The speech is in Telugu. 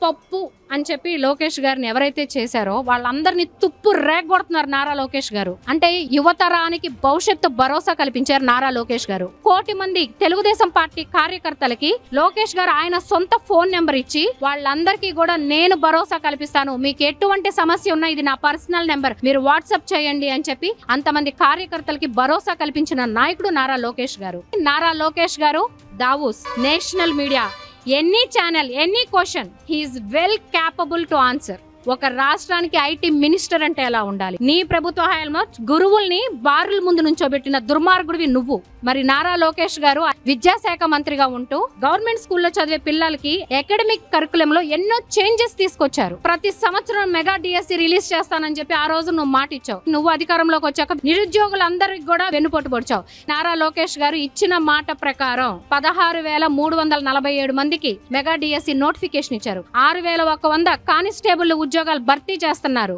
పప్పు అని చెప్పి లోకేష్ గారిని ఎవరైతే చేశారో వాళ్ళందరినీ తుప్పు రేగొడుతున్నారు నారా లోకేష్ గారు. అంటే యువతరానికి భవిష్యత్తు భరోసా కల్పించారు నారా లోకేష్ గారు. 1 కోటి మంది తెలుగుదేశం పార్టీ కార్యకర్తలకి లోకేష్ గారు ఆయన సొంత ఫోన్ నెంబర్ ఇచ్చి వాళ్ళందరికీ కూడా నేను భరోసా కల్పిస్తాను, మీకు ఎటువంటి సమస్య ఉన్నా ఇది నా పర్సనల్ నెంబర్, మీరు వాట్సాప్ చేయండి అని చెప్పి అంతమంది కార్యకర్తలకి భరోసా కల్పించిన నాయకుడు నారా లోకేష్ గారు. నారా లోకేష్ గారు Davos national media any channel any question he is well capable to answer. ఒక రాష్ట్రానికి ఐటీ మినిస్టర్ అంటే ఎలా ఉండాలి? నీ ప్రభుత్వ హయాంలో గురువుల్ని బారుల ముందు నుంచోబెట్టిన దుర్మార్గుడివి నువ్వు. మరి నారా లోకేష్ గారు విద్యాశాఖ మంత్రిగా ఉంటూ గవర్నమెంట్ స్కూల్లో చదివే పిల్లలకి అకాడమిక్ కరికులం లో ఎన్నో చేంజెస్ తీసుకొచ్చారు. ప్రతి సంవత్సరం మెగా డిఎస్సి రిలీజ్ చేస్తానని చెప్పి ఆ రోజు నువ్వు మాట ఇచ్చావు. నువ్వు అధికారంలోకి వచ్చాక నిరుద్యోగులందరికి కూడా వెన్నుపోటు పొడిచావు. నారా లోకేష్ గారు ఇచ్చిన మాట ప్రకారం 16,347 మందికి మెగా డిఎస్సి నోటిఫికేషన్ ఇచ్చారు. 6,100 కానిస్టేబుల్ ఉద్యోగాలు భర్తీ చేస్తున్నారు.